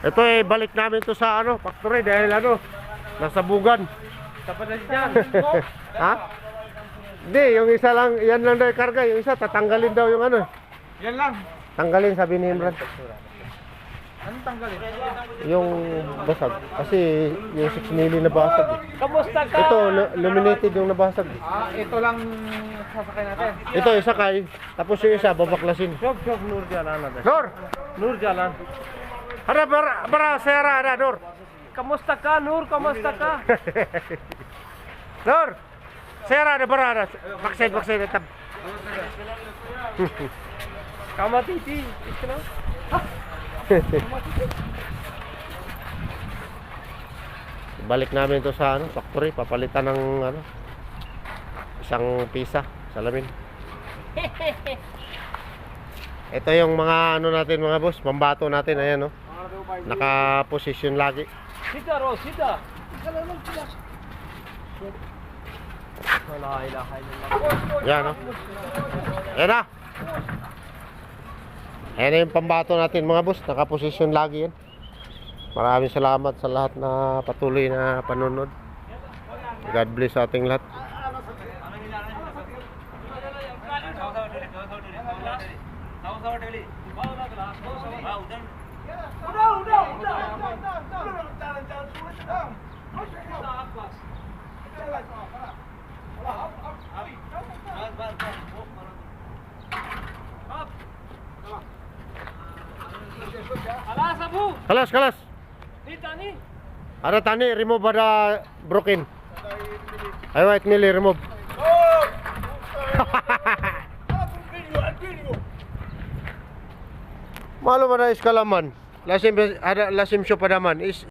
Ito eh, balik namin to sa ano, factory dahil ano, nasa bugan. Tapanan dyan. Ha? Hindi, yung isa lang, yan lang daw yung karga, yung isa tatanggalin daw yung ano. Yan lang. Tanggalin sabi ni Imran. Anong tanggalin? Yung basag. Kasi yung 6 mili nabasag. Kamusta ka? Ito, laminated yung nabasag. Ito lang sasakay natin. Ito, isakay. Tapos yung isa, babaklasin. Çok Nur Jalan ada. Nur! Nur Jalan. Ada bara sera ada, Nur. Kamusta ka, Nur? Kamusta ka? Nur! Sera ada bara ada. Vaksin, tab. Kama titi. Ito Balik namin to sa ano, factory, papalitan ng ano, isang pisa, salamin. Ito yung mga ano natin mga boss, pambato natin, ayan no. Naka-position lagi. Sida, Ro, sida. Wala ilaha illallah. Yan no. Ayan na. Ayan na yung pambato natin mga boss, naka-position lagi yan. Maraming salamat sa lahat na patuloy na panonood. God bless sa ating lahat. Kalas. Ada tani remove ada broken. Ayo white mili remove. Malu pada iskalaman. Lasim ada lasim syo padaman is